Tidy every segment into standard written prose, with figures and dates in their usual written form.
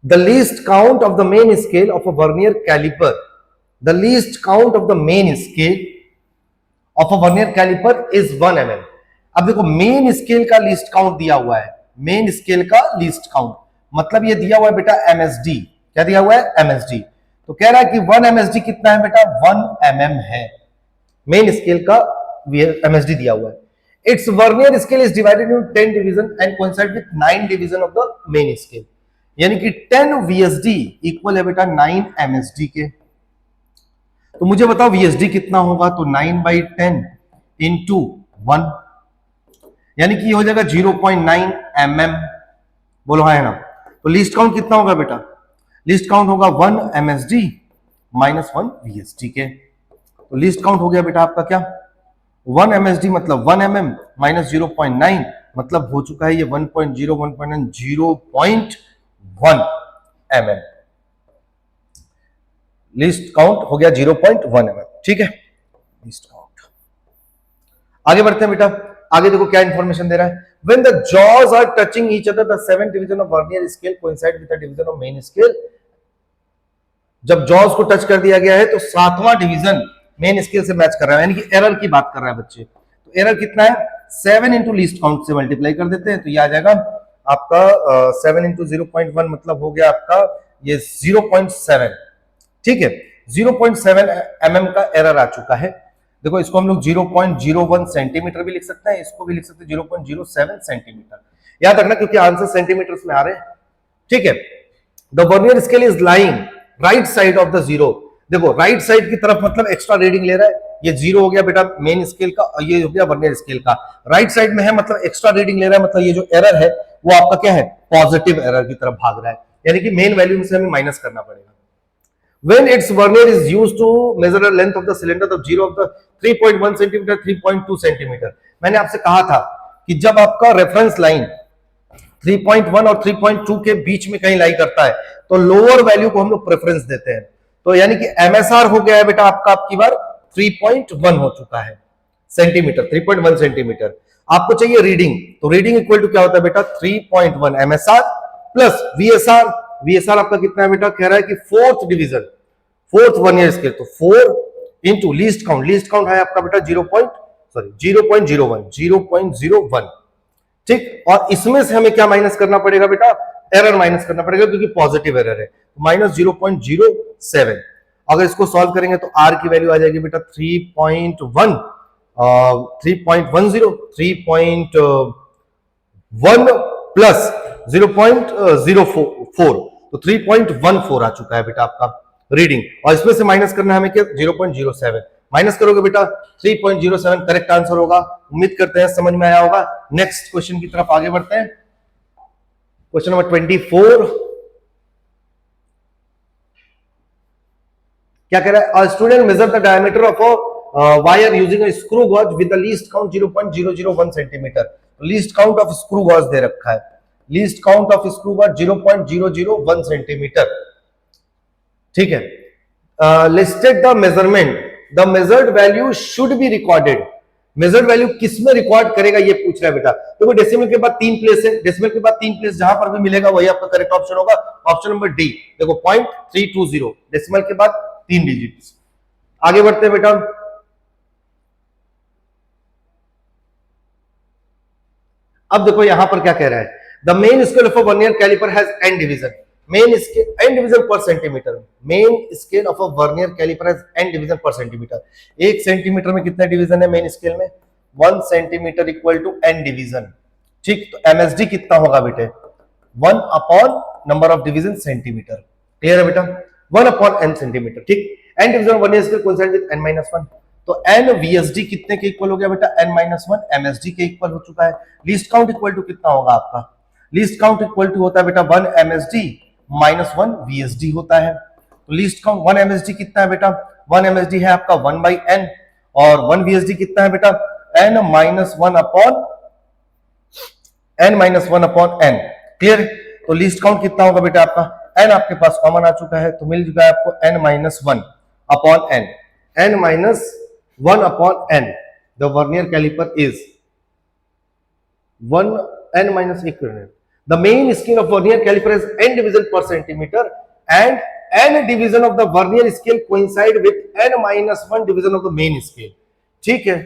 The least count of the main scale of a vernier caliper, the least count of the main scale of a vernier caliper is 1 mm. अब देखो main scale का least count दिया हुआ है, main scale का least count मतलब ये दिया हुआ है बेटा एमएसडी, क्या दिया हुआ है एमएसडी, तो कह रहा है कि 1 एमएसडी कितना है बेटा 1 mm है, मेन स्केल का एमएसडी दिया हुआ है. It's vernier scale is divided into 10 division and coincide with 9 division of the main scale, यानी कि 10 VSD इक्वल है बेटा 9 MSD के. तो मुझे बताओ VSD कितना होगा, तो 9/10 इंटू 1, यानी कि ये हो जाएगा 0.9 mm. बोलो हाँ है ना. तो लीस्ट काउंट कितना होगा बेटा, लीस्ट काउंट होगा 1 MSD माइनस 1 VSD के. तो लीस्ट काउंट हो गया बेटा आपका क्या 1 MSD मतलब 1 mm माइनस 0.9 मतलब हो चुका है ये 1.0 1.9 0.1 mm. लीस्ट काउंट हो गया 0.1 mm. ठीक है, लीस्ट काउंट. आगे बढ़ते हैं बेटा, आगे देखो क्या इंफॉर्मेशन दे रहा है. When the jaws are touching each other, the 7th division of vernier scale coincide with the division of main scale. जब जॉज को टच कर दिया गया है तो 7वां डिवीजन मेन स्केल से मैच कर रहा है, यानी कि एरर की बात कर रहा है बच्चे. तो एरर कितना है 7 इंटू लीस्ट काउंट से मल्टीप्लाई कर देते हैं तो ये आ जाएगा आपका 7 इंटू 0.1 मतलब हो गया आपका ये 0.7. ठीक है, 0.7 mm का एरर आ चुका है. देखो इसको हम लोग 0.01 सेंटीमीटर भी लिख सकते हैं, इसको भी लिख सकते हैं 0.07 सेंटीमीटर. याद रखना क्योंकि आंसर सेंटीमीटर्स में आ रहे हैं. ठीक है, the vernier scale is lying right side of the zero. देखो राइट साइड की तरफ मतलब एक्स्ट्रा रीडिंग ले रहा है, ये जीरो हो गया बेटा मेन स्केल का और ये हो गया वर्नियर स्केल का. राइट साइड में है मतलब एक्स्ट्रा रीडिंग ले रहा है, मतलब ये जो एरर है वो आपका क्या है पॉजिटिव एरर की तरफ भाग रहा है, यानी कि मेन वैल्यू से हमें माइनस करना पड़ेगा. When its vernier is used to measure the length of the cylinder, the zero of the 3.1 centimeter, 3.2 centimeter. मैंने आपसे कहा था कि जब आपका रेफरेंस लाइन 3.1 और 3.2 के बीच में कहीं लाई करता है तो लोअर वैल्यू को हम लोग प्रेफरेंस देते हैं. तो यानी कि एमएसआर हो गया है बेटा आपका आपकी बार 3.1 हो चुका है सेंटीमीटर, 3.1 सेंटीमीटर. आपको चाहिए रीडिंग, तो रीडिंग इक्वल टू क्या होता है बेटा 3.1 एमएसआर प्लस वीएसआर. वीएसआर आपका कितना है बेटा, कह रहा है कि 4th division, 4th vernier scale, तो 4 into least count. Least count है आपका बेटा 0.01. ठीक, और इसमें से हमें क्या माइनस करना पड़ेगा बेटा, एरर माइनस करना पड़ेगा क्योंकि पॉजिटिव एरर है, माइनस 0.07. अगर इसको सॉल्व करेंगे तो आर की वैल्यू आ जाएगी बेटा 3.1 3.10 3.1 प्लस 0.04, तो 3.14 आ चुका है बेटा आपका रीडिंग. और इसमें से माइनस करना है हमें क्या 0.07. माइनस करोगे बेटा 3.07 करेक्ट आंसर होगा. उम्मीद करते हैं समझ में आया होगा. नेक्स्ट क्वेश्चन की तरफ आगे बढ़ते हैं. क्वेश्चन नंबर 24 क्या कह रहा है, a student measure the diameter of a wire using a screw gauge with the least count 0.001 centimetre. Least count of screw gauge दे रखा है, least count of screw gauge 0.001 centimetre. ठीक है, listed the measurement, the measured value should be recorded. Measured value किसमें record करेगा ये पूछ रहा है बेटा. देखो डेसिमल के बाद 3 प्लेस है, डेसिमल के बाद 3 प्लेस जहां पर भी मिलेगा वही आपका करेक्ट ऑप्शन होगा. Option number D. देखो 0.320 डेसिमल के बाद 3 डिजिट. आगे बढ़ते हैं बेटा. अब देखो यहां पर क्या कह रहा है, the main scale of a vernier calliper has n division. Main scale n division per centimetre. Main scale of a vernier calliper has n division per centimetre. 1 centimetre में कितने डिवीजन है मेन स्केल में, 1 centimetre equal to n division. ठीक, तो MSD कितना होगा बेटे 1 upon number of division centimetre. Clear है बेटा, 1 अपॉन n सेंटीमीटर. ठीक, n division vernier scale coincide with n-1, तो n VSD कितने के इक्वल हो गया बेटा n-1 MSD के इक्वल हो चुका है. लीस्ट काउंट इक्वल टू कितना होगा आपका, लीस्ट काउंट इक्वल टू होता है बेटा 1 MSD माइनस 1 VSD होता है. तो लीस्ट काउंट 1 MSD कितना है बेटा, 1 MSD है आपका 1/n और 1 VSD कितना है बेटा n-1 अपॉन n. क्लियर, तो लीस्ट काउंट कितना होगा बेटा आपका, n आपके पास कॉमन आ चुका है तो मिल चुका है आपको n-1 upon n. n-1 upon n. The vernier caliper is 1 n minus 1. The main scale of vernier caliper has n division per centimeter and n division of the vernier scale coincide with n minus 1 division of the main scale. ठीक है,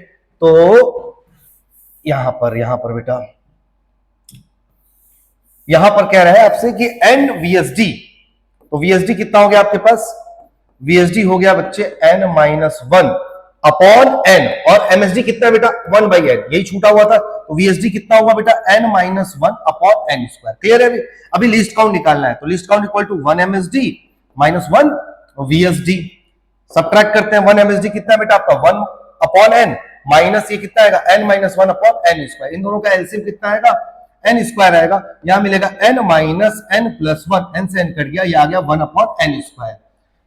तो यहां पर बेटा यहां पर कह रहा है आपसे कि n VSD, तो VSD कितना हो गया आपके पास? VSD हो गया बच्चे n माइनस 1 अपॉन n, और MSD कितना है बेटा? 1 बाई n, यही छूटा हुआ था, तो VSD कितना होगा बेटा? n minus 1 upon n square. Clear है? अभी लिस्ट काउंट निकालना है, तो list count equal to 1 MSD minus 1 VSD। Subtract करते हैं, 1 MSD कितना है बेटा आपका? 1 अपॉन n माइनस ये कितना आएगा? n minus 1 upon n square. इन दोनों का एलसीएम कितना आएगा? n स्क्वायर आएगा। यहां मिलेगा n minus n plus 1, n से n कट गया, ये आ गया 1 अपॉन n स्क्वायर।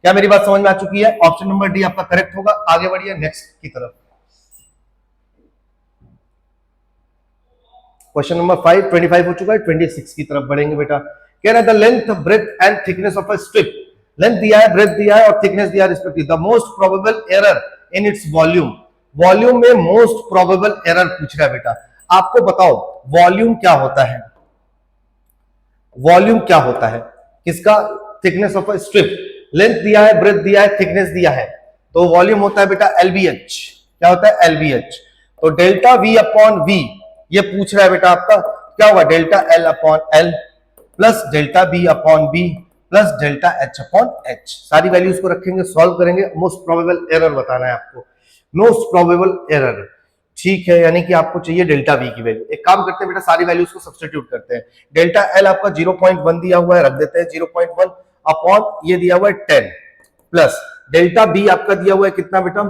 क्या मेरी बात समझ में आ चुकी है? ऑप्शन नंबर डी आपका करेक्ट होगा। आगे बढ़िए नेक्स्ट की तरफ। क्वेश्चन नंबर 5 25 हो चुका है, 26 की तरफ बढ़ेंगे बेटा। कह रहा है the length breadth and thickness of a strip, length दिया है, ब्रेथ दिया है और थिकनेस दिया है respective. The most probable error in its volume, volume में मोस्ट प्रोबेबल एरर पूछ रहा है बेटा। आपको बताओ वॉल्यूम क्या होता है? वॉल्यूम क्या होता है किसका? Thickness of a strip. Length दिया है, ब्रेथ दिया है, थिकनेस दिया है, तो वॉल्यूम होता है बेटा LBH। क्या होता है? LBH। तो डेल्टा V अपॉन V ये पूछ रहा है बेटा आपका, क्या होगा? Delta L upon L plus delta B upon B plus delta H upon H। सारी वैल्यूज को रखेंगे, सॉल्व करेंगे, मोस्ट प्रोबेबल एरर बताना है आपको, मोस्ट प्रोबेबल एरर। ठीक है, यानी कि आपको चाहिए डेल्टा V की वैल्यू। एक काम करते हैं बेटा, सारी वैल्यूज को सब्स्टिट्यूट करते हैं। डेल्टा L आपका 0.1 दिया हुआ है, रख देते हैं 0.1 अपॉन ये दिया हुआ है 10 प्लस डेल्टा B आपका दिया हुआ है कितना बेटा?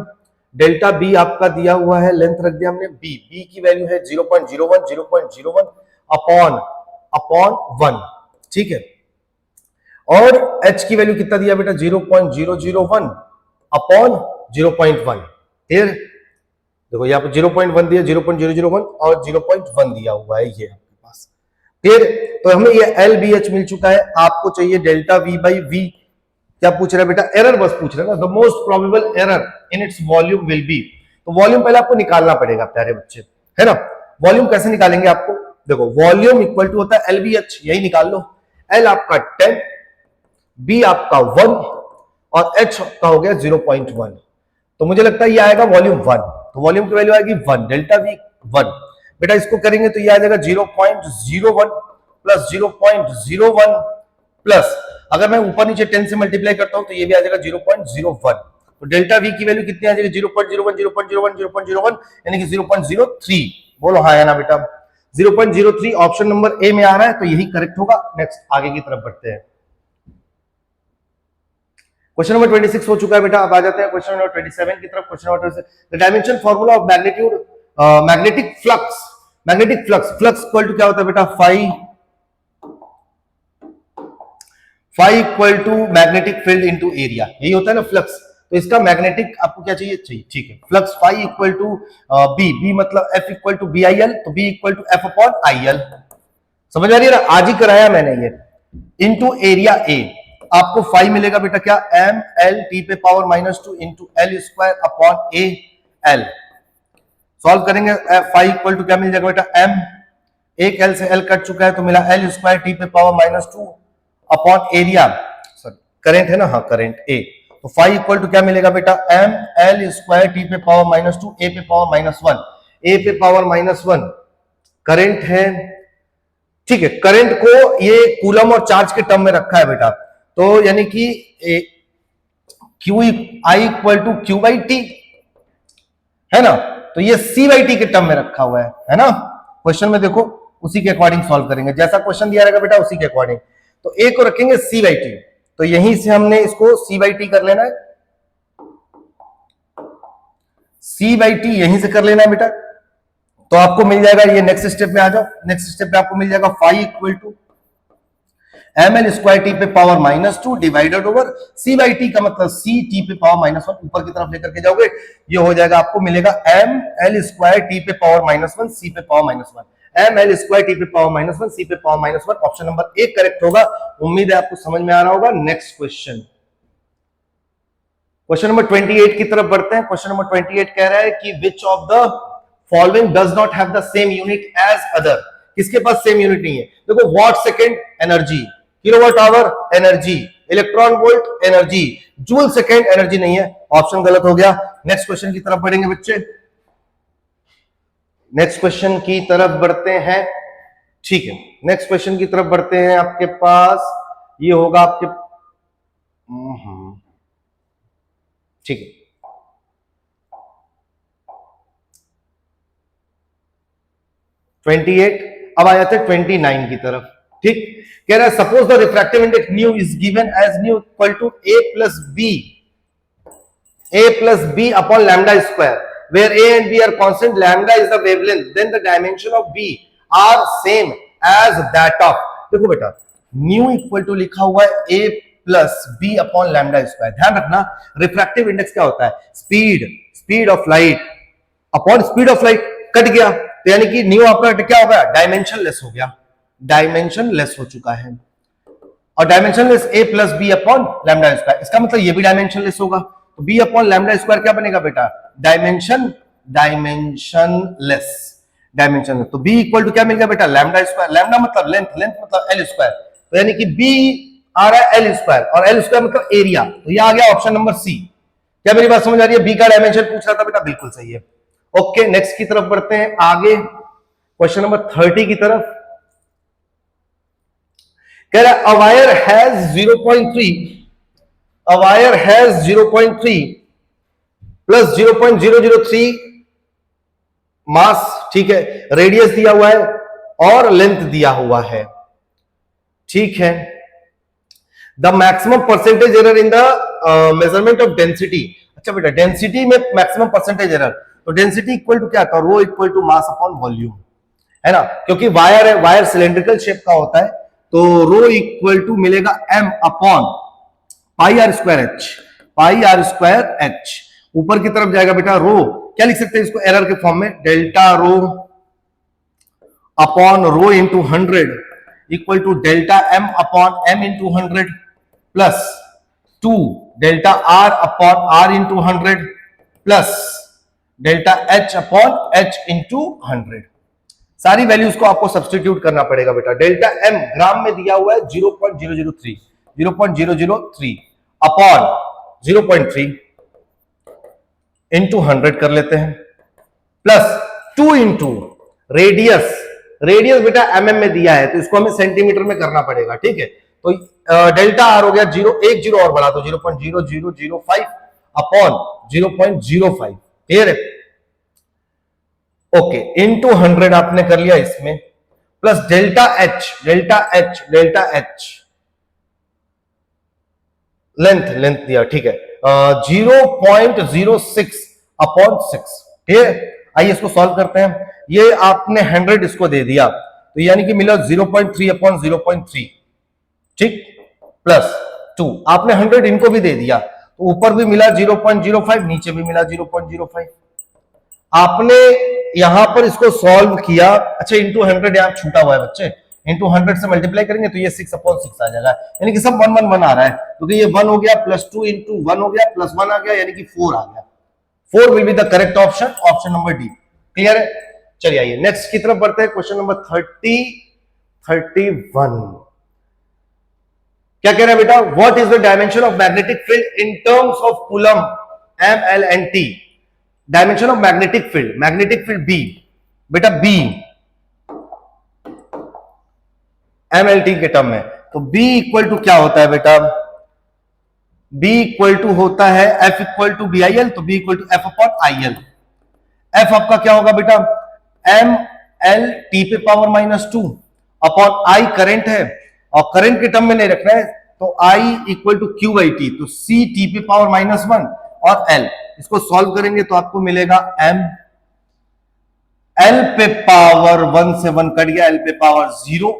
डेल्टा B आपका दिया हुआ है, लेंथ रख दिया हमने B की वैल्यू है 0.01 अपॉन 1। ठीक है, और H की वैल्यू कितना दिया बेटा? 0.001 अपॉन 0.1। क्लियर? देखो यहाँ पर 0.1 दिया, 0.001 और 0.1 दिया हुआ है ये आपके पास। क्लियर? तो हमें ये LBH मिल चुका है। आपको चाहिए डेल्टा V बाई V। क्या पूछ रहा है बेटा? एरर बस पूछ रहा है ना, the most probable error in its volume will be. तो वॉल्यूम पहले आपको निकालना पड़ेगा प्यारे बच्चे, है ना। वॉल्यूम कैसे निकालेंगे आपको? देखो वॉल्यूम इक्वल टू होता है LBH, यही निकाल लो। L आपका 10, B आपका 1 और H का हो गया 0.1। तो मुझे लगता है ये आएगा वॉल्यूम 1, तो वॉल्यूम की वैल्यू आएगी 1, डेल्टा V 1। बेटा इसको करेंगे तो ये आ जाएगा 0.01 प्लस 0.01 प्लस, अगर मैं ऊपर नीचे 10 से मल्टीप्लाई करता हूं तो ये भी आ जाएगा 0.01। तो डेल्टा V की वैल्यू कितनी आ जाएगी? 0.01 यानी कि 0.03। बोलो हाँ या ना बेटा? 0.03 ऑप्शन नंबर ए में आ रहा है, तो यही करेक्ट होगा। नेक्स्ट आगे की तरफ बढ़ते हैं। क्वेश्चन नंबर 26 हो चुका है बेटा। अब आ जाते हैं क्वेश्चन नंबर 27 की तरफ। Question number 27, the dimension formula of magnitude magnetic flux. Magnetic flux equal to क्या होता है बेटा? Phi equal to magnetic field into area, यही होता है ना फ्लक्स। तो इसका मैग्नेटिक आपको क्या चाहिए? ठीक है, flux phi equal to B मतलब F इक्वल टू BIL, तो B equal to F upon IL। समझ आ रही है ना? आज ही कराया मैंने ये। इनटू एरिया A आपको फाई मिलेगा बेटा क्या? ML T पे power -2 into L square upon AL। Solve करेंगे, फाई इक्वल टू क्या मिल जाएगा बेटा? M, एक L से L कट चुका है तो मिला L स्क्वायर T पे power -2 upon area, sorry current है ना, हाँ करंट A। तो फाई इक्वल टू क्या मिलेगा बेटा? ML स्क्वायर T पे पावर -2 A पे पावर -1, A पे पावर -1 करंट है। ठीक है, करंट को ये कूलम और चार्ज के टर्म में रखा है बेटा, तो यानी कि I equal to Q by T है ना, तो ये C बाई T के टर्म में रखा हुआ है ना। क्वेश्चन में देखो उसी के अकॉर्डिंग सॉल्व करेंगे, जैसा क्वेश्चन दिया रहेगा बेटा उसी के अकॉर्डिंग। तो A को रखेंगे C बाई T, तो यहीं से हमने इसको C बाई T कर लेना है, C बाई T यहीं से कर लेना है बेटा। तो आपको मिल जाएगा, ये नेक्स्ट स्टेप में आ जाओ। नेक्स्ट स्टेप में आपको मिल जाएगा phi equal to ML square T पे power -2 divided over C by T का मतलब C T पे पावर -1 ऊपर की तरफ लेकर के जाओगे, ये हो जाएगा, आपको मिलेगा ML स्क्वायर T पे पावर -1 C पे पावर -1, ML स्क्वायर T पे पावर -1 C पे पावर -1। ऑप्शन नंबर 1 करेक्ट होगा। उम्मीद है आपको समझ में आ रहा होगा। नेक्स्ट क्वेश्चन, क्वेश्चन नंबर 28 की तरफ बढ़ते हैं। क्वेश्चन नंबर 28 कह रहा है कि which of the following does not have the same unit as other. किसके पास सेम यूनिट नहीं है? देखो watt second energy, kilowatt hour energy, electron volt energy, joule second energy नहीं है, ऑप्शन गलत हो गया। नेक्स्ट क्वेश्चन की तरफ बढ़ेंगे बच्चे, नेक्स्ट क्वेश्चन की तरफ बढ़ते हैं। ठीक है, नेक्स्ट क्वेश्चन की तरफ बढ़ते हैं। आपके पास ये होगा आपके, ठीक है, अब आ जाते हैं 29 की तरफ। ठीक, कह रहा है suppose the refractive index mu is given as mu equal to a plus b upon lambda square where a and b are constant, lambda is the wavelength, then the dimension of b are same as that of, देखो बेटा new equal to लिखा हुआ है a plus B upon lambda square. ध्यान रखना refractive index क्या होता है? Speed of light upon speed of light, cut गया तो यानी कि न्यू आपका क्या हो गया? डायमेंशन लेस हो गया, डायमेंशन लेस हो चुका है। और dimensionless a plus B upon lambda square, इसका मतलब ये भी डायमेंशन लेस होगा, तो b अपॉन लैम्डा स्क्वायर क्या बनेगा बेटा? Dimension less. तो b इक्वल टू क्या मिल गया बेटा? लैम्डा स्क्वायर, लैम्डा मतलब लेंथ, मतलब एल स्क्वायर, तो यानी कि b आ रहा है एल स्क्वायर और एल स्क्वायर मतलब एरिया, तो ये आ गया ऑप्शन नंबर सी। क्या मेरी बात समझ आ रही है? b का डायमेंशन पूछ रहा था बेटा, बिल्कुल सही है। ओके, नेक्स्ट की तरफ बढ़ते हैं आगे, क्वेश्चन नंबर 30 की तरफ। कह रहा है अ वायर हैज 0.3 प्लस 0.003 मास, ठीक है, रेडियस दिया हुआ है और लेंथ दिया हुआ है, ठीक है। The maximum percentage error in the measurement of density, अच्छा बेटा डेंसिटी में मैक्सिमम परसेंटेज एरर, तो डेंसिटी इक्वल टू क्या था? Rho equal to mass upon volume, है ना, क्योंकि वायर है, वायर सिलेंड्रिकल शेप का होता है, तो रो इक्वल टू मिलेगा m upon pi R square H. ऊपर की तरफ जाएगा बेटा रो, क्या लिख सकते हैं इसको एरर के फॉर्म में? Delta rho upon rho into 100 equal to delta m upon m into 100 plus 2 delta r upon r into 100 plus delta h upon h into 100। सारी वैल्यूज को आपको सब्स्टिट्यूट करना पड़ेगा बेटा। डेल्टा m ग्राम में दिया हुआ है 0.003 अपॉन 0.3 इंटू 100 कर लेते हैं, प्लस 2 इंटू रेडियस बेटा mm में दिया है, तो इसको हमें सेंटीमीटर में करना पड़ेगा, ठीक है। तो डेल्टा r हो गया 1 जीरो और बढ़ा दो 0.0005 अपॉन 0.05, क्लियर है? ओके, इंटू 100 आपने कर लिया इसमें, प्लस डेल्टा एच लेंथ दिया, ठीक है, 0.06 अपॉन 6, ठीक है। आइए इसको सॉल्व करते हैं। ये आपने 100 इसको दे दिया, तो यानी कि मिला 0.3 अपॉन 0.3, ठीक, प्लस 2 आपने 100 इनको भी दे दिया, तो ऊपर भी मिला 0.05, नीचे भी मिला 0.05। आपने यहां पर इसको सॉल्व किया, अच्छा इंटू 100 यहां छूटा हुआ है बच्चे, इंटू 100 से मल्टीप्लाई करेंगे तो ये 6 अपॉन 6 आ जाएगा, यानी कि सब 1 1 1 आ रहा है, क्योंकि ये 1 हो गया प्लस 2 इंटू 1 हो गया प्लस 1 आ गया, यानी कि 4 आ गया। 4 will be the correct option, option number D, clear है? चलिए आइए नेक्स्ट की तरफ बढ़ते हैं, क्वेश्चन नंबर 31। क्या कह रहा है बेटा? What is the dimension of magnetic field in terms of coulomb m l and t? Dimension of magnetic field B, बेटा B MLT के टर्म में, तो B इक्वल टू क्या होता है बेटा? B इक्वल टू होता है F इक्वल टू BIL, तो B equal to F upon IL। F आपका क्या होगा बेटा? ML T पे पावर -2 अपॉन I करंट है, और करंट के टर्म में नहीं रखना है, तो I equal to Q by T, तो C T पे पावर -1 और L, इसको सॉल्व करेंगे तो आपको मिलेगा M, L पे पावर 1 से 1 कट गया, L पे पावर 0,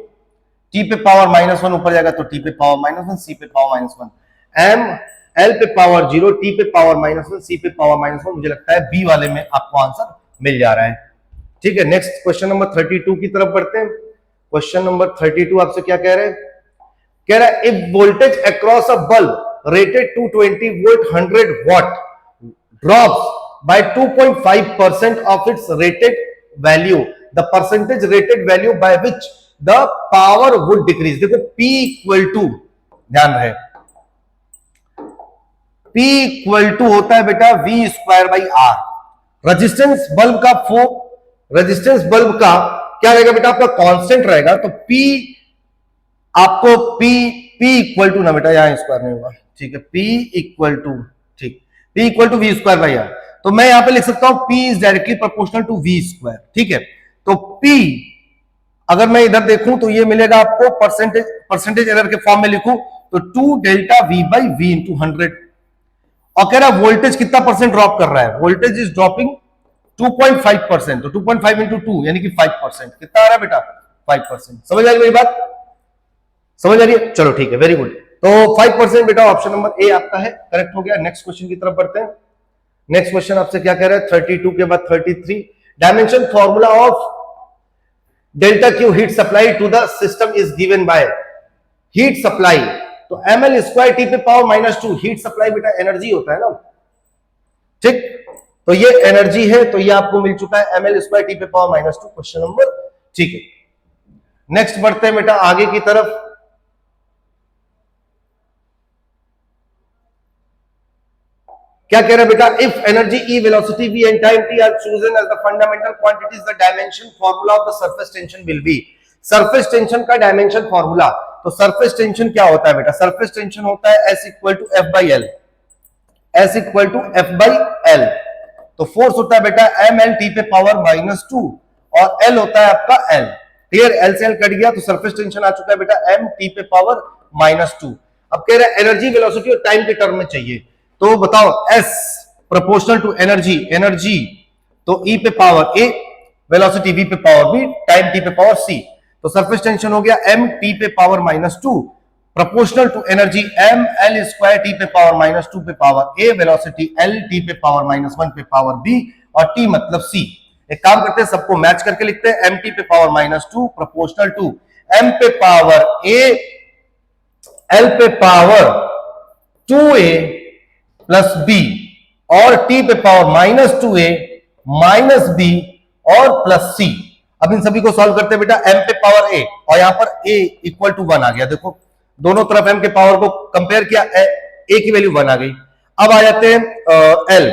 T पे पावर -1 ऊपर जाएगा तो T पे पावर -1, C पे पावर -1, M L पे पावर 0, T पे पावर -1, C पे पावर -1, मुझे लगता है B वाले में आपको आंसर मिल जा रहा है, ठीक है। नेक्स्ट क्वेश्चन नंबर 32 की तरफ बढ़ते हैं। क्वेश्चन नंबर 32 आपसे क्या कह रहे हैं? कह रहा है if voltage across a bulb rated 220 volt 100 watt drops by 2.5% of its rated value, the percentage rated value by which the power would decrease. देखो P इक्वल टू, ध्यान रहे, P इक्वल टू होता है बेटा V square by R। Resistance bulb का resistance bulb का क्या रहेगा बेटा, आपका कांस्टेंट रहेगा। तो P आपको P इक्वल टू ना बेटा, यहां स्क्वायर नहीं होगा, ठीक है, P इक्वल टू, ठीक, P equal to V square by R। तो मैं यहां पे लिख सकता हूं P is directly proportional to V square, ठीक है। तो P अगर मैं इधर देखूं तो ये मिलेगा आपको परसेंटेज एरर के फॉर्म में लिखूं तो 2 delta V by V into 100। और कह रहा है वोल्टेज कितना परसेंट ड्रॉप कर रहा है, वोल्टेज इज ड्रॉपिंग 2.5%। तो 2.5 इंटू 2 यानी कि 5%। कितना आ रहा है बेटा, 5%। समझ आ रही मेरी बात, समझ आ रही है, चलो ठीक है, वेरी गुड। तो 5% बेटा ऑप्शन नंबर ए आपका है, करेक्ट हो गया। नेक्स्ट क्वेश्चन की तरफ बढ़ते हैं। नेक्स्ट क्वेश्चन आपसे क्या कह रहा है, 32 के बाद 33, dimension formula of delta Q heat supply to the system is given by heat supply. तो ml स्क्वायर टी पे पावर -2, हीट सप्लाई बेटा एनर्जी होता है ना, ठीक। तो ये एनर्जी है, तो ये आपको मिल चुका है ml स्क्वायर टी पे पावर -2, क्वेश्चन नंबर, ठीक है। नेक्स्ट बढ़ते हैं बेटा आगे की तरफ। क्या कह रहा है बेटा, if energy E, velocity V and time T are chosen as the fundamental quantities, the dimension formula of the surface tension will be. Surface tension का डायमेंशन फॉर्मूला, तो सरफेस टेंशन क्या होता है बेटा, सरफेस टेंशन होता है S equal to F by L, S equal to F by L। तो force होता है बेटा ml T पे पावर -2 और L होता है आपका L, क्लियर। L से L कट गया तो सरफेस टेंशन आ चुका है बेटा m T पे पावर -2। अब कह रहा है एनर्जी, वेलोसिटी और टाइम के टर्म में चाहिए, तो बताओ S proportional to energy, energy तो E पे पावर A, वेलोसिटी V पे पावर B, टाइम T पे पावर C। तो सरफेस टेंशन हो गया m T पे power -2 proportional to energy m L square T पे पावर -2 पे power A, velocity L T पे पावर -1 पे पावर B और T मतलब C। एक काम करते हैं, सबको मैच करके लिखते हैं, m T पे पावर -2 प्रोपोर्शनल टू m पे पावर A L पे पावर 2A प्लस B और T पे पावर -2A माइनस B और प्लस C। अब इन सभी को सॉल्व करते हैं बेटा, m पे पावर A और यहां पर A इक्वल टू 1 आ गया। देखो दोनों तरफ m के पावर को कंपेयर किया, A की वैल्यू 1 आ गई। अब आ जाते हैं L,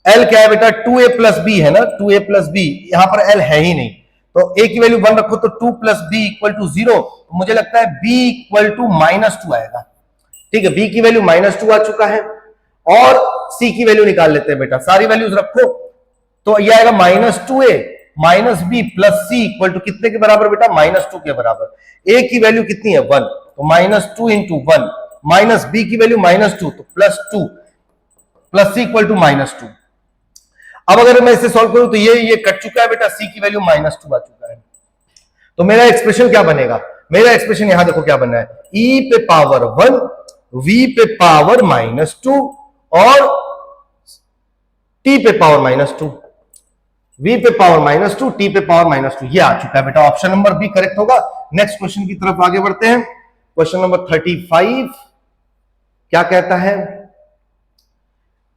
L क्या है बेटा 2A प्लस B है ना, 2A प्लस B, यहां पर L है ही नहीं, तो A की वैल्यू 1 रखो तो 2 प्लस B इक्वल टू 0। तो मुझे लगता है B इक्वल टू -2 आएगा, ठीक है। B की वैल्यू -2 आ चुका है और C की वैल्यू निकाल लेते हैं बेटा, सारी वैल्यूज रखो तो ये आएगा -2A minus B plus C equal to कितने के बराबर बेटा, -2 के बराबर। A की वैल्यू कितनी है 1, तो -2 इंटू 1 माइनस B की वैल्यू -2 तो +2 प्लस C इक्वल टू -2। अब अगर मैं इसे सॉल्व करूं तो ये कट चुका है बेटा, C की वैल्यू -2 आ चुका है। तो मेरा एक्सप्रेशन क्या बनेगा, मेरा एक्सप्रेशन यहां देखो क्या बनना है, E पे पावर 1 V पे पावर -2 और T पे पावर -2, V पे पावर -2 T पे पावर -2, ये आ चुका है बेटा। ऑप्शन नंबर बी करेक्ट होगा। नेक्स्ट क्वेश्चन की तरफ आगे बढ़ते हैं। क्वेश्चन नंबर 35 क्या कहता है,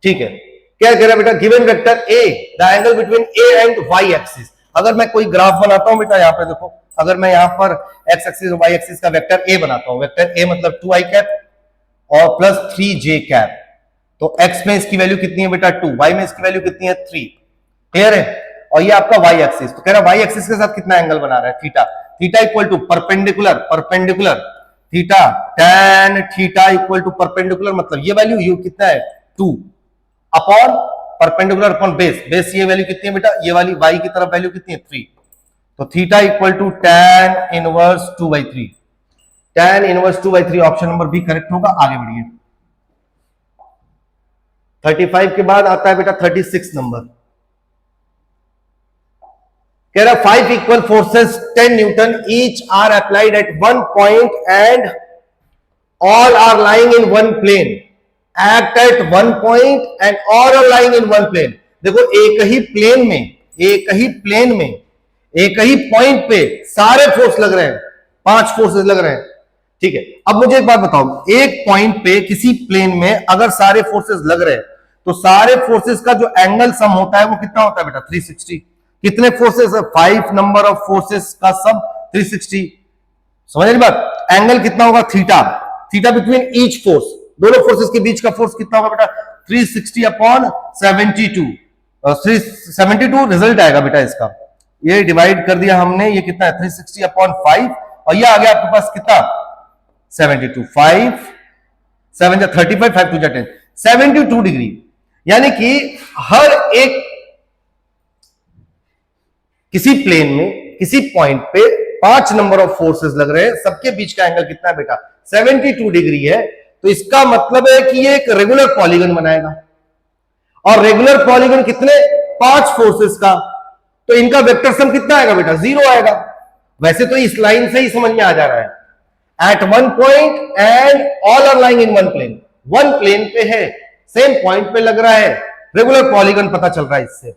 ठीक है, क्या कह रहा है बेटा, given vector A, the angle between A and Y axis. अगर मैं कोई ग्राफ बनाता हूं बेटा, यहां पे देखो, अगर मैं यहां पर X एक्सिस और Y एक्सिस का वेक्टर A बनाता हूं, वेक्टर A मतलब 2i कैप और प्लस 3j कैप, तो X में इसकी वैल्यू कितनी है बेटा 2, Y में इसकी वैल्यू कितनी है 3, क्लियर है। और ये आपका Y एक्सिस, तो कह रहा है Y एक्सिस के साथ कितना एंगल बना रहा है, theta. Theta equal to perpendicular theta tan theta equal to perpendicular, मतलब ये वैल्यू यू कितना है 2 अपॉन परपेंडिकुलर अपॉन बेस ये वैल्यू कितनी है बेटा, ये वाली Y की तरफ वैल्यू कितनी है 3, तो theta equal to tan inverse 2/3, tan inverse 2/3 option number B correct होगा। आगे बढ़िए, 35 के बाद आता है बेटा 36 नंबर। कह रहा 5 equal forces 10 newton each are applied at one point and all are lying in one plane, act at one point and all are lying in one plane. देखो एक ही प्लेन में एक ही पॉइंट पे सारे फोर्स लग रहे हैं, 5 फोर्सेस लग रहे हैं, ठीक है। अब मुझे एक बात बताओ, एक पॉइंट पे किसी प्लेन में अगर सारे फोर्सेस लग रहे हैं तो सारे फोर्सेस का जो एंगल सम होता है वो कितना होता है बेटा 360। कितने फोर्सेस है? 5 नंबर ऑफ फोर्सेस का सम 360। समझ रही बात? एंगल कितना होगा? Theta. Theta between each force, दोनों फोर्सेस के बीच का फोर्स कितना होगा बेटा? 360 अपॉन 72। 372 रिजल्ट आएगा बेटा इसका। ये डिवाइड कर दिया हमने, ये कितना है? 360 अपॉन 5, और ये आ गया आपके पास कितना? 72। 5 7 जा 35, 5 2 जा 10, 72 डिग्री। यानी कि हर एक किसी प्लेन में किसी पॉइंट पे 5 नंबर ऑफ फोर्सेस लग रहे हैं, सबके बीच का एंगल कितना है बेटा? 72 डिग्री है। तो इसका मतलब है कि ये एक रेगुलर पॉलीगन बनाएगा, और रेगुलर पॉलीगन कितने? 5 फोर्सेस का। तो इनका वेक्टर सम कितना आएगा बेटा? 0 आएगा। वैसे तो इस लाइन से ही समझ में आ जा रहा है, at one point and all are lying in one plane, one plane पे है, सेम पॉइंट पे लग रहा है, रेगुलर पॉलीगन पता चल रहा है इससे।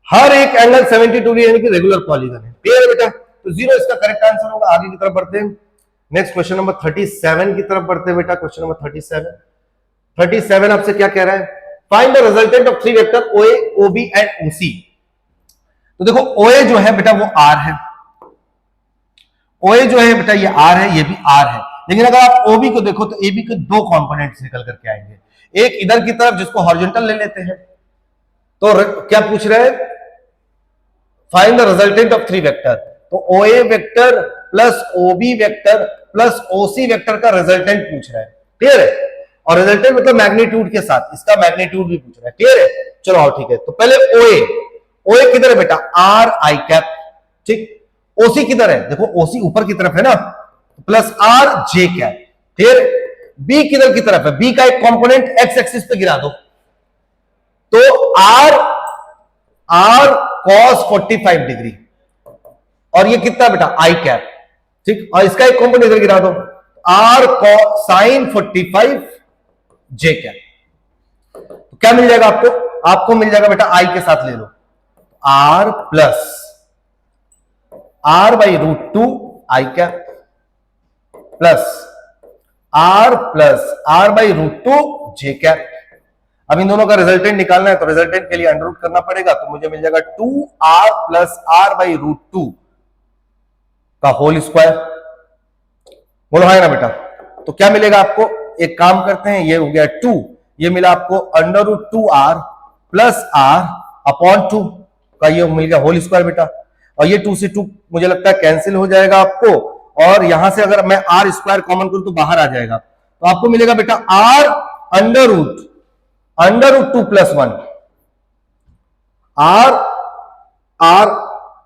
हर एक एंगल 72 डिग्री यानी कि रेगुलर पॉलीगन है। क्लियर है बेटा? तो 0 इसका करेक्ट आंसर होगा। आगे की तरफ बढ़ते हैं, नेक्स्ट क्वेश्चन नंबर 37 की तरफ बढ़ते हैं बेटा। क्वेश्चन नंबर 37 आपसे क्या कह रहा है? Find the resultant of 3 vector OA, OB and OC। तो देखो OA जो है बेटा वो R है, OA जो है बेटा ये R है, ये भी R है। लेकिन अगर आप OB को देखो तो AB के 2 कंपोनेंट्स निकल करके आएंगे, एक इधर की तरफ जिसको हॉरिजॉन्टल ले लेते हैं। तो क्या पूछ रहे हैं? Find the resultant of 3 vector. तो OA vector plus OB vector plus OC vector का रिजल्टेंट पूछ रहा है। क्लियर है? और रिजल्टेंट मतलब मैग्नीट्यूड के साथ, इसका मैग्नीट्यूड भी पूछ रहा है। क्लियर है? चलो आओ ठीक है। तो पहले OA किधर है बेटा? R I cap. ठीक। OC किधर है? देखो OC ऊपर की तरफ है ना, plus R J cap. Clear? B किधर की तरफ है? B का एक कंपोनेंट x एक्सिस पे गिरा दो, तो R cos 45 डिग्री, और ये कितना बेटा? I cap. ठीक। और इसका एक कंपोनेंट इधर गिरा दो, R cos sin 45 J cap. तो क्या मिल जाएगा आपको? आपको मिल जाएगा बेटा I के साथ ले लो, R plus R by root 2 I cap plus R plus R by root 2 J cap. अब इन दोनों का रिजल्टेंट निकालना है, तो रिजल्टेंट के लिए अंडर रूट करना पड़ेगा, तो मुझे मिल जाएगा 2R plus R by root 2 का होल स्क्वायर। बोलो है ना बेटा? तो क्या मिलेगा आपको? एक काम करते हैं, ये हो गया 2, ये मिला आपको under root 2R plus R upon 2 का, ये मिल गया होल स्क्वायर बेटा। और ये 2 से 2 मुझे लगता है कैंसिल हो जाएगा आपको, और यहां से अगर मैं R स्क्वायर कॉमन करूं तो बाहर आ जाएगा, तो आपको मिलेगा बेटा R under root 2 plus 1 R।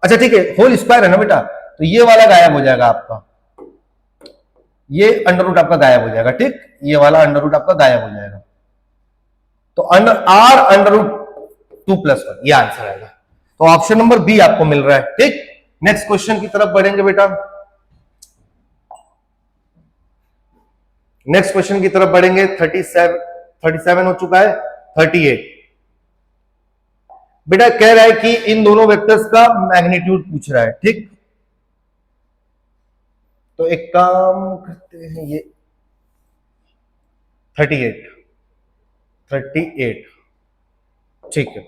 अच्छा ठीक है, होल स्क्वायर है ना बेटा, तो ये वाला गायब हो जाएगा आपका, ये अंडर रूट आपका गायब हो जाएगा। ठीक, ये वाला अंडर रूट आपका गायब हो जाएगा, तो R अंडर रूट 2 प्लस 1 ये आंसर आएगा। तो ऑप्शन नंबर बी आपको मिल रहा है। ठीक, नेक्स्ट क्वेश्चन की तरफ बढ़ेंगे बेटा। नेक्स्ट क्वेश्चन की तरफ बढ़ेंगे। 37 हो चुका है, 38 बेटा कह रहा है कि इन दोनों वेक्टर्स का मैग्नीट्यूड पूछ रहा है। ठीक, तो एक काम करते हैं, ये 38 ठीक है।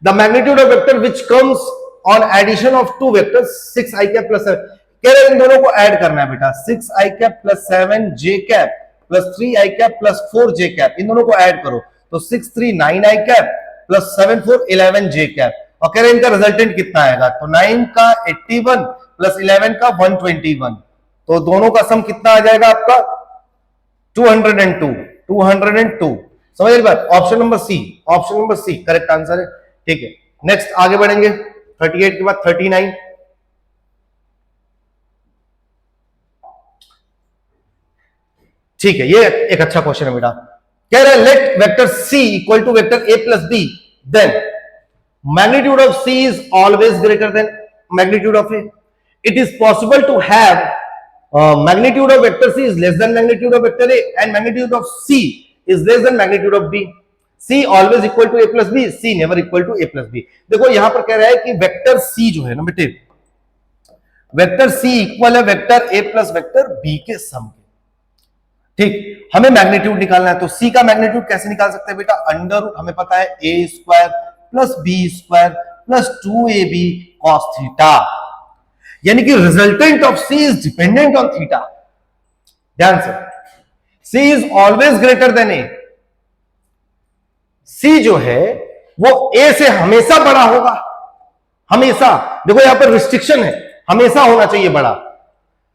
The magnitude of vector which comes on addition of two vectors 6i cap plus 7, कह रहे हैं इन दोनों को ऐड करना है बेटा। 6i cap plus 7j cap plus 3i cap plus 4j cap, इन दोनों को ऐड करो तो 6 3 9i cap plus 7 4 11j cap, और कह रहे हैं इनका रिजल्टेंट कितना आएगा, तो 9 का 81 प्लस 11 का 121, तो दोनों का सम कितना आ जाएगा आपका 202। समझ रही बात? Option number C correct answer है। ठीक है, नेक्स्ट आगे बढ़ेंगे। 38 के बाद 39। ठीक है, ये एक अच्छा क्वेश्चन है बेटा। कह रहा है let vector C equal to vector A plus B, then magnitude of C is always greater than magnitude of A. It is possible to have magnitude of vector c is less than magnitude of vector a and magnitude of c is less than magnitude of b. c always equal to a plus b, c never equal to a plus b. देखो यहां पर कह रहा है कि vector c जो है ना बेटे, वेक्टर c इक्वल है vector a plus vector b के सम के। ठीक, हमें मैग्नीट्यूड निकालना है, तो c का मैग्नीट्यूड कैसे निकाल सकते हैं बेटा? अंडर रूट, हमें पता है a square plus b square plus 2ab cos theta, यानी कि resultant of C is dependent on theta. ध्यान से, C is always greater than A. C जो है वो ए से हमेशा बड़ा होगा, हमेशा। देखो यहां पर रिस्ट्रिक्शन है, हमेशा होना चाहिए बड़ा,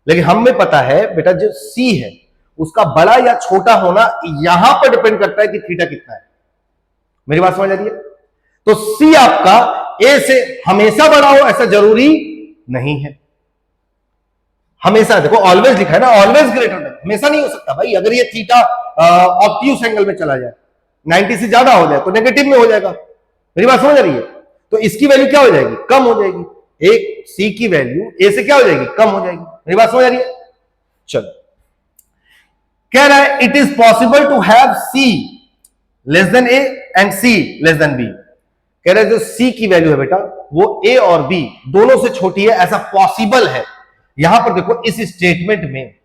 लेकिन हमें पता है बेटा जो सी है उसका बड़ा या छोटा होना यहां पर डिपेंड करता है कि थीटा कितना है। मेरी बात समझ आ रही है? तो सी आपका ए से हमेशा बड़ा हो ऐसा जरूरी नहीं है। हमेशा, देखो ऑलवेज लिखा है ना, ऑलवेज ग्रेटर देन, हमेशा नहीं हो सकता भाई। अगर ये थीटा ऑब्ट्यूस एंगल में चला जाए, 90 से ज्यादा हो जाए तो नेगेटिव में हो जाएगा। मेरी बात समझ आ रही है? तो इसकी वैल्यू क्या हो जाएगी? कम हो जाएगी। एक सी की वैल्यू ए से क्या हो जाएगी? कम हो जाएगी। मेरी बात समझ आ रही है? चलो, कह रहा है it is possible to have C less than A and C less than B. कह रहे हैं जो सी की वैल्यू है बेटा वो ए और बी दोनों से छोटी है, ऐसा पॉसिबल है। यहां पर देखो इस स्टेटमेंट में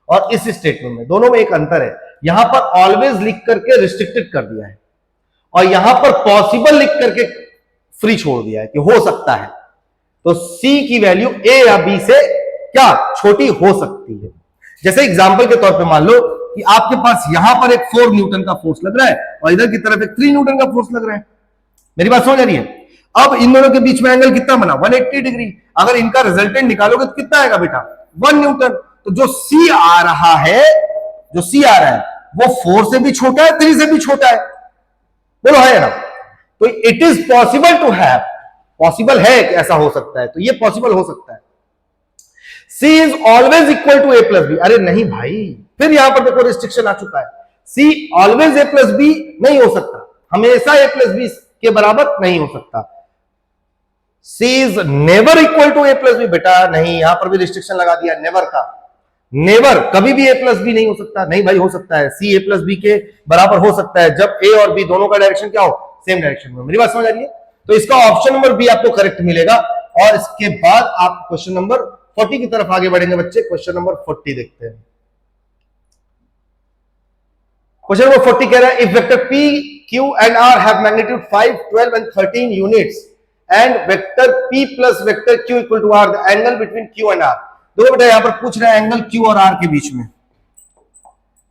और इस स्टेटमेंट में दोनों में एक अंतर है। यहां पर ऑलवेज लिख करके रिस्ट्रिक्टेड कर दिया है और यहां पर पॉसिबल लिख करके फ्री छोड़ दिया है कि हो सकता है। तो सी की वैल्यू ए या बी से क्या छोटी हो सकती है। जैसे एग्जांपल के तौर पे मान लो कि आपके पास यहां पर एक 4 न्यूटन का फोर्स लग रहा है और इधर की तरफ एक 3 न्यूटन का फोर्स लग रहा है। मेरी बात समझ आ रही है? अब इन दोनों के बीच में एंगल कितना बना? 180 डिग्री। अगर इनका रिजल्टेंट निकालोगे तो कितना आएगा बेटा? 1 न्यूटन। तो जो सी आ रहा है, जो सी आ रहा है वो 4 से भी छोटा है, 3 से भी छोटा है। बोलो है ना? तो it is possible to have, possible है कि ऐसा हो सकता है, तो ये पॉसिबल हो सकता है। C is always equal to A plus B. अरे नहीं भाई, फिर यहां पर देखो रिस्ट्रिक्शन आ चुका है। सी ऑलवेज ए प्लस बी नहीं हो सकता, हमेशा ए प्लस बी के बराबर नहीं हो सकता। C is never equal to A plus B. बेटा नहीं, यहां पर भी रिस्ट्रिक्शन लगा दिया नेवर का। नेवर, कभी भी ए प्लस बी नहीं हो सकता। नहीं भाई, हो सकता है, सी ए प्लस बी के बराबर हो सकता है जब ए और बी दोनों का डायरेक्शन क्या हो? सेम डायरेक्शन में। मेरी बात समझ आ रही है? तो इसका ऑप्शन नंबर बी आपको करेक्ट मिलेगा। और इसके बाद आप क्वेश्चन नंबर 40 की तरफ आगे बढ़ेंगे बच्चे। क्वेश्चन नंबर 40 देखते हैं। क्वेश्चन नंबर 40 कह रहा है if vector p q and r have magnitude 5 12 and 13 units and vector p plus vector q equal to r, the angle between q and r। देखो बेटा यहां पर पूछ रहा है एंगल q और r के बीच में,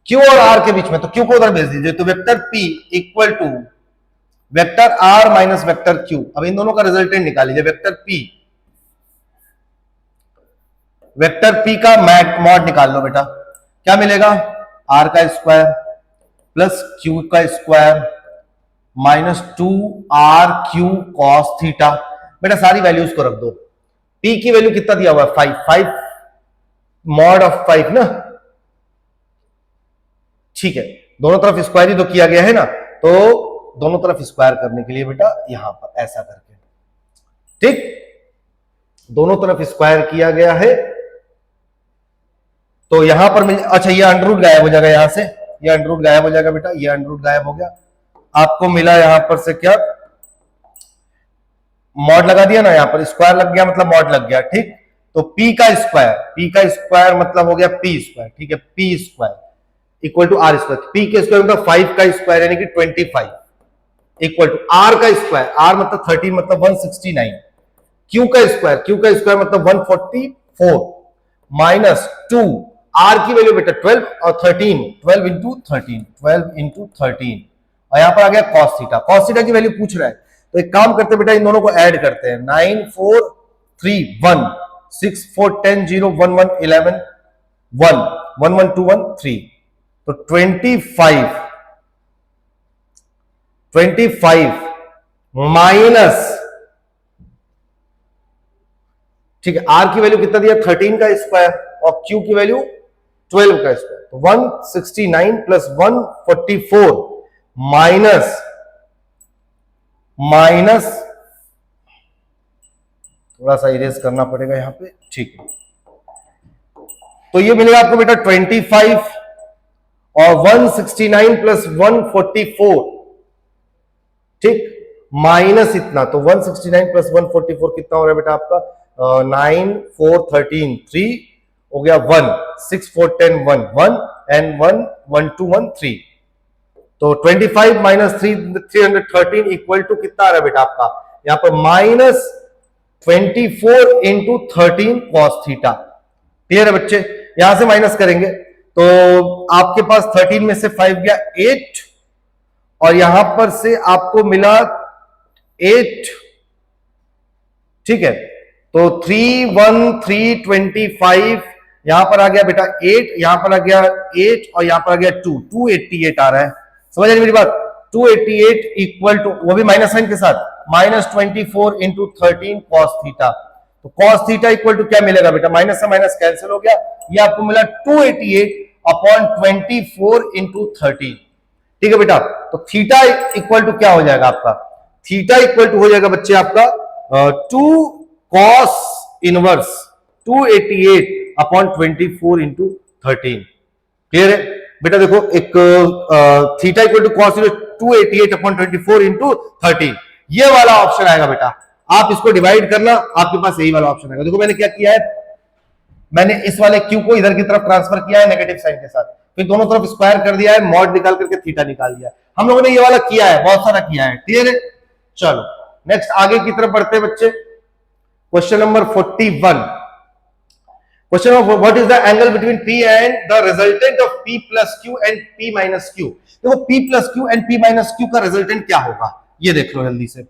q और r के बीच में, तो q को उधर भेज दीजिए। तो vector p equal to vector r minus vector q। अब इन दोनों का रिजल्टेंट निकाल लीजिए। वेक्टर p का मॉड निकाल लो बेटा, क्या मिलेगा? r का स्क्वायर प्लस q का square minus 2rq cos theta. बेटा सारी वैल्यूज को रख दो। p की वैल्यू कितना दिया हुआ है? 5 मॉड ऑफ 5 ना, ठीक है। दोनों तरफ स्क्वायर ही तो किया गया है ना, तो दोनों तरफ स्क्वायर करने के लिए बेटा यहां पर ऐसा करके, ठीक, दोनों तरफ स्क्वायर किया गया है। तो यहां पर अच्छा ये अंडर रूट गायब हो जाएगा, यहां से ये अंडर रूट गायब हो जाएगा बेटा, ये अंडर रूट गायब हो गया। आपको मिला यहां पर से क्या? मॉड लगा दिया ना, यहां पर स्क्वायर लग गया मतलब मॉड लग गया, ठीक। तो p का स्क्वायर मतलब हो गया p स्क्वायर, ठीक है। p square equal to r square. p के स्क्वायर मतलब 5 का स्क्वायर यानी कि 25 इक्वल टू r का स्क्वायर, r मतलब 13 मतलब 169, q का स्क्वायर मतलब 144 माइनस 2, r की वैल्यू बेटा 12 और 13, 12 इंटू 13 और यहां पर आ गया cos थीटा की वैल्यू पूछ रहा है। तो एक काम करते बेटा इन दोनों को ऐड करते हैं। 9 4 3 1 6 4 10 0 1 1 11 1 1 1 2 1 3, तो 25 माइनस, ठीक है, r की वैल्यू कितना दिया? 13 का स्क्वायर और q की वैल्यू 12 का स्क्वायर, तो 169 प्लस 144 माइनस थोड़ा सा इरेज करना पड़ेगा यहां पे, ठीक है। तो ये मिलेगा आपको बेटा 25 और 169 प्लस 144, ठीक, माइनस इतना, तो 169 प्लस 144 कितना हो रहा है बेटा आपका? 9 4 13 3 हो गया 1 6 4 10 1 1 एंड 1 1 2 1 3, तो 25 माइनस 3 313 इक्वल टू कितना आ रहा है बेटा आपका? यहां पर -24 इंटू 13 कॉस थीटा। क्लियर है बच्चे? यहां से माइनस करेंगे तो आपके पास 13 में से 5 गया 8 और यहां पर से आपको मिला 8। ठीक है, तो 3 1 3 25 यहां पर आ गया बेटा 8, यहां पर आ गया 8 और यहां पर आ गया 2, 288 आ रहा है। समझ रहे मेरी बात? 288 इक्वल टू, वो भी माइनस साइन के साथ, -24 इंटू 13 कॉस थीटा। तो कॉस थीटा इक्वल टू क्या मिलेगा बेटा? माइनस से माइनस कैंसिल हो गया, ये आपको मिला 288 अपॉन 24 इंटू 13। ठीक है बेटा, तो थीटा इक्वल टू क्या हो जाएगा आपका? थीटा इक्वल टू हो जाएगा बच्चे आपका 2 cos inverse 288 upon 24 into 13। Clear है बेटा? देखो एक theta equal to cos 288 upon 24 into 13, ये वाला ऑप्शन आएगा बेटा। आप इसको डिवाइड करना, आपके पास यही वाला ऑप्शन आएगा। देखो मैंने क्या किया है, मैंने इस वाले क्यू को इधर की तरफ ट्रांसफर किया है नेगेटिव साइन के साथ, फिर दोनों तरफ स्क्वायर कर दिया है, मॉड निकाल करके थीटा निकाल दिया। हम लोगों ने ये वाला किया है, बहुत सारा किया है। क्लियर है? चलो नेक्स्ट आगे की तरफ बढ़ते हैं बच्चे। Question number 41। Question of what is the angle between P and the resultant of P plus Q and P minus Q। देखो P plus Q and P minus Q का रिजल्टेंट क्या होगा, ये देख लो जल्दी से।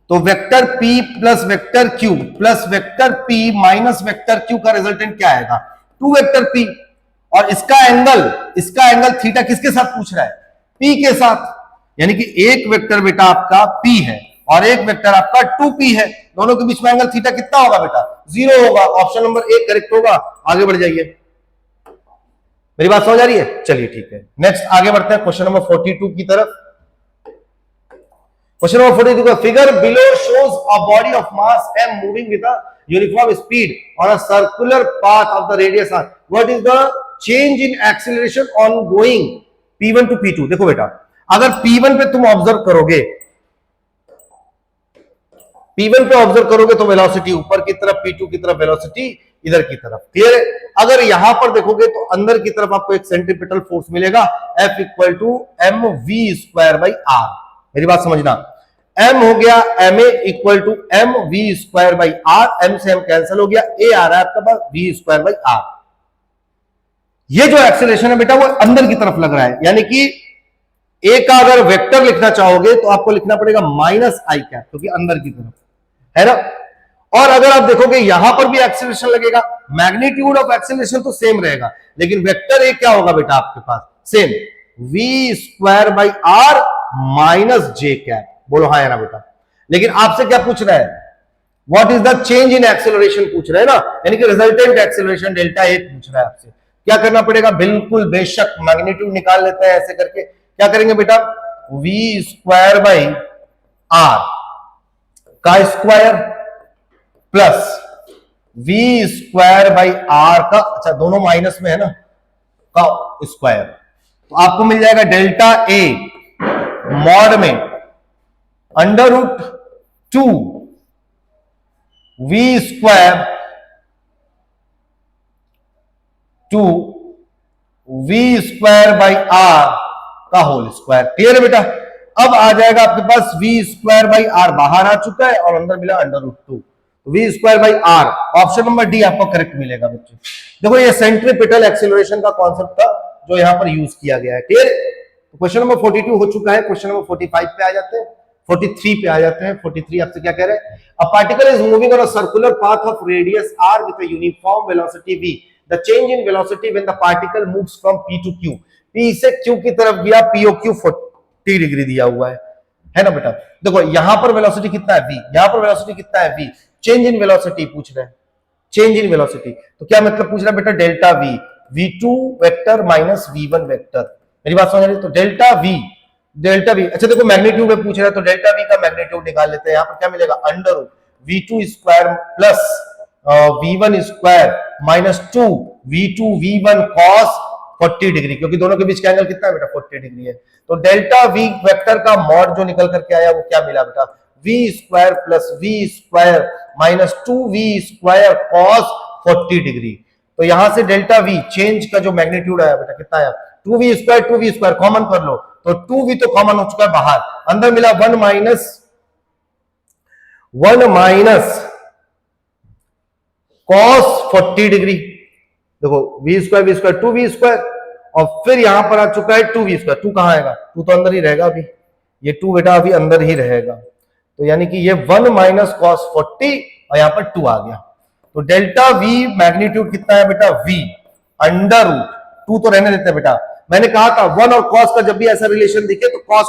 तो vector P plus vector Q plus vector P minus vector Q का रिजल्टेंट क्या आएगा? 2 वेक्टर P और इसका एंगल थीटा किसके साथ पूछ रहा है? P के साथ। यानी कि एक वेक्टर बेटा आपका P है और एक वेक्टर आपका 2P है, दोनों के बीच में एंगल थीटा कितना होगा बेटा? 0 होगा। ऑप्शन नंबर 1 करेक्ट होगा। आगे बढ़ जाइए, मेरी बात समझ आ रही है? चलिए ठीक है, नेक्स्ट आगे बढ़ते हैं क्वेश्चन नंबर 42 की तरफ। क्वेश्चन नंबर 42 का figure below shows a body of mass m moving with a uniform speed on a circular path of the radius r। What is the change in acceleration on going p1 to p2। देखो बेटा, अगर p1 पे तुम observe करोगे, P1 पे observe करोगे तो velocity ऊपर की तरफ, P2 की तरफ वेलोसिटी इधर की तरफ। क्लियर है? अगर यहां पर देखोगे तो अंदर की तरफ आपको एक सेंट्रीपिटल फोर्स मिलेगा F equal to mv square by r। मेरी बात समझना, m हो गया ma equal to mv square by r, m से m कैंसिल हो गया, a आ रहा है आपका पास v स्क्वायर बाई r। ये जो एक्सेलरेशन है बेटा वो अंदर की तरफ लग रहा है, यानी कि a का अगर वेक्टर लिखना चाहोगे तो आपको लिखना पड़ेगा माइनस आई कैप, क्योंकि अंदर की तरफ है ना। और अगर आप देखोगे यहां पर भी एक्सेलरेशन लगेगा, मैग्नीट्यूड ऑफ एक्सेलरेशन तो सेम रहेगा, लेकिन वेक्टर ए क्या होगा बेटा आपके पास? Same, v square by r minus J cap. बोलो हाँ या ना बेटा। लेकिन आपसे क्या पूछ रहा है? What is the change in acceleration पूछ रहा है ना, यानी कि रिजल्टेंट एक्सेलरेशन डेल्टा ए पूछ रहा है आपसे। क्या करना पड़ेगा? बिल्कुल बेशक मैग्नीट्यूड निकाल लेते हैं ऐसे करके। क्या करेंगे बेटा? v स्क्वायर बाई r का square plus v square by r का, अच्छा दोनों माइनस में है ना, का स्क्वायर। तो आपको मिल जाएगा डेल्टा a मॉड में under root 2 v square to v square by r का होल स्क्वायर। क्लियर है बेटा? अब आ जाएगा आपके पास v स्क्वायर बाई r, बाहर आ चुका है और अंदर मिला under root 2, v square by r। Option number D आपको करेक्ट मिलेगा बच्चे। देखो ये सेंट्रीपिटल एक्सीलरेशन का कॉन्सेप्ट था जो यहां पर यूज किया गया है। क्लियर? तो क्वेश्चन नंबर 42 हो चुका है। क्वेश्चन नंबर 45 पे आ जाते हैं, 43 पे आ जाते हैं। 43 आपसे क्या कह रहे हैं? A particle is moving on a circular path of radius r with a uniform velocity v। The change in velocity when the particle moves from p to q। p से q की तरफ गया, POQ 40 डिग्री दिया हुआ है ना बेटा। देखो यहां पर वेलोसिटी कितना है v, यहां पर वेलोसिटी कितना है v। चेंज इन वेलोसिटी पूछ रहे हैं, चेंज इन वेलोसिटी। तो क्या मतलब पूछ रहा है बेटा? Delta v, v2 vector minus v1 vector. मेरी बात समझ रही है? तो डेल्टा v, अच्छा देखो मैग्नीट्यूड में पूछ रहा है तो डेल्टा v का मैग्नीट्यूड निकाल लेते हैं। यहां पर क्या मिलेगा? Under root v2 square plus v1 square minus 2 v2 v1 cos 40 degree, क्योंकि दोनों के बीच का एंगल कितना है बेटा? 40 डिग्री है। तो डेल्टा v वेक्टर का मॉड जो निकल करके आया वो क्या मिला बेटा? v square plus v square minus 2v square cos 40 degree. तो यहां से डेल्टा v चेंज का जो मैग्नीट्यूड आया बेटा कितना आया? 2v स्क्वायर कॉमन कर लो, तो 2v तो कॉमन हो चुका है बाहर, अंदर मिला 1 माइनस 1 माइनस cos 40 डिग्री, देखो v स्क्वायर 2v स्क्वायर, और फिर यहां पर आ चुका है 2v स्क्वायर। 2 कहां आएगा, 2 तो अंदर ही रहेगा अभी, ये 2 बेटा अभी अंदर ही रहेगा, तो यानी कि ये 1 माइनस कॉस 40 और यहां पर 2 आ गया। तो डेल्टा v मैग्नीट्यूड कितना है बेटा, v अंडर रूट 2 तो रहने देते हैं बेटा। मैंने कहा था 1 और cos का जब भी ऐसा रिलेशन दिखे तो cos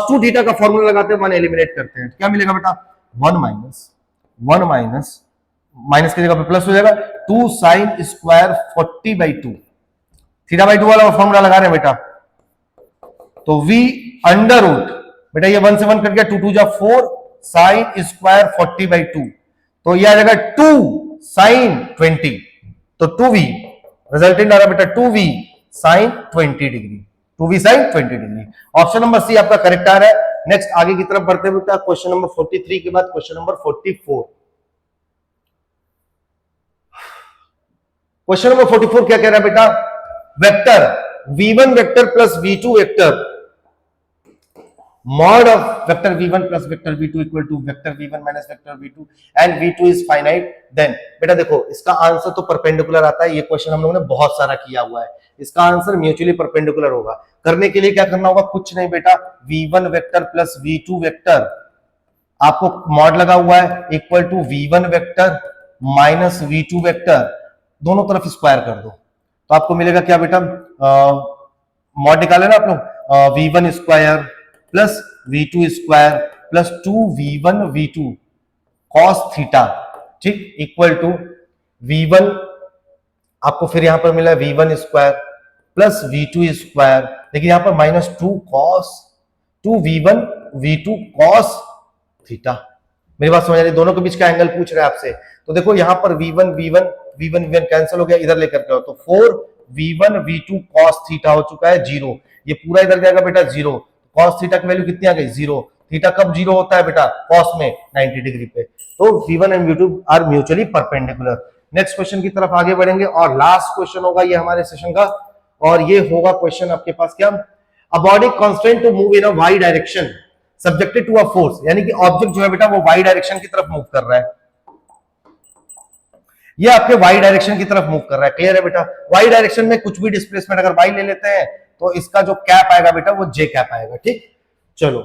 2 थीटा का फॉर्मूला लगाते हैं, 1 एलिमिनेट करते हैं, क्या मिलेगा बेटा, 1 माइनस की जगह पे प्लस हो जाएगा, 2 साइन स्क्वायर 40/2, थीटा बाई 2 वाला फॉर्मूला लगा रहे हैं बेटा। तो v अंडर रूट, बेटा ये 1 से 1 कट गया, 2 2 जा 4 साइन स्क्वायर 40/2, तो ये आ जाएगा 2 साइन 20, तो 2v रिजल्टेंट आ रहा है बेटा 2v sine 20 degree, 2v sine 20 degree. Option number C आपका करेक्ट आ रहा है। नेक्स्ट आगे की तरफ बढ़ते हैं बेटा, क्वेश्चन नंबर 43 के बाद क्वेश्चन नंबर 44। क्वेश्चन नंबर 44 क्या कह रहा है बेटा, vector v1 vector plus v2 vector mod of vector v1 plus vector v2 equal to vector v1 minus vector v2 and v2 is finite, then बेटा देखो इसका आंसर तो परपेंडिकुलर आता है, ये क्वेश्चन हम लोगों ने बहुत सारा किया हुआ है, इसका आंसर म्यूचुअली परपेंडिकुलर होगा। करने के लिए क्या करना होगा, कुछ नहीं बेटा, v1 vector plus v2 vector आपको मॉड लगा हुआ है equal to v1 vector minus v2 vector, दोनों तरफ स्क्वायर कर दो तो आपको मिलेगा क्या बेटा, मॉड निकाले ना आप लोग, v1 square plus v2 square plus 2v1 v2 cos theta, ठीक, इक्वल टू v1 आपको फिर यहां पर मिला v1 square plus v2 square, लेकिन यहां पर minus 2v1 v2 cos theta. मेरी बात समझ आ रही है, दोनों के बीच का एंगल पूछ रहे हैं आपसे, तो देखो यहां पर v1 कैंसिल हो गया, इधर लेकर के आओ तो 4v1 v2 cos थीटा हो चुका है 0, ये पूरा इधर जाएगा बेटा 0, cos थीटा की वैल्यू कितनी आ गई 0, थीटा कब 0 होता है बेटा, cos में 90 डिग्री पे, तो v1 and v2 are mutually perpendicular. Next question की तरफ आगे बढ़ेंगे और लास्ट क्वेश्चन होगा ये हमारे सेशन का, और ये होगा क्वेश्चन आपके पास क्या, a body constant to move in a Y direction subjected to a force, यानी कि ऑब्जेक्ट जो है बेटा वो वाई डायरेक्शन की तरफ मूव कर रहा है, ये आपके वाई डायरेक्शन की तरफ मूव कर रहा है, क्लियर है बेटा। वाई डायरेक्शन में कुछ भी डिस्प्लेसमेंट अगर वाई ले लेते हैं तो इसका जो कैप आएगा बेटा वो जे कैप आएगा, ठीक। चलो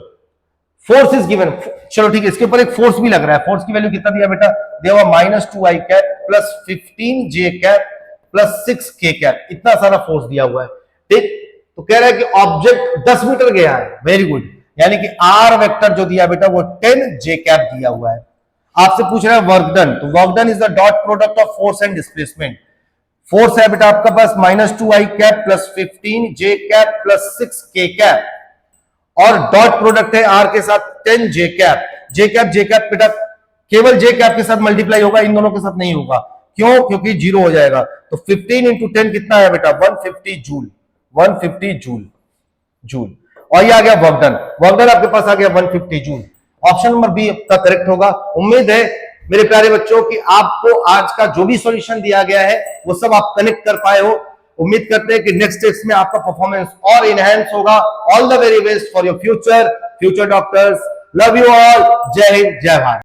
फोर्स इज गिवन, चलो ठीक है, इसके ऊपर एक फोर्स भी लग रहा है, फोर्स की वैल्यू कितना दिया बेटा, दिया हुआ -2i cap plus 15j cap plus 6k cap, इतना सारा फोर्स दिया हुआ है, ठीक। तो कह रहा है कि ऑब्जेक्ट 10 मीटर गया है, वेरी गुड, यानी कि आर वेक्टर जो दिया बेटा वो 10j कैप दिया हुआ है। आपसे पूछ रहा है वर्क डन, तो work done is the dot product of force and displacement, force है बेटा आपका पास -2i cap plus 15j cap plus 6k cap, और डॉट प्रोडक्ट है आर के साथ 10j कैप, जे कैप बेटा केवल जे कैप के साथ मल्टीप्लाई होगा, इन दोनों के साथ नहीं होगा, क्यों, क्योंकि 0 हो जाएगा, तो 15 इंटू 10 कितना है बेटा 150 जूल, 150 जूल, और ये आ गया वर्क डन आपके पास आ गया 150 जूल। ऑप्शन नंबर बी का करेक्ट होगा। उम्मीद है मेरे प्यारे बच्चों कि आपको आज का जो भी सॉल्यूशन दिया गया है वो सब आप कनेक्ट कर पाए हो। उम्मीद करते हैं कि नेक्स्ट टेस्ट में आपका परफॉर्मेंस और इनहैंस होगा। All the very best for your future doctors, love you all, जय हिंद जय भारत।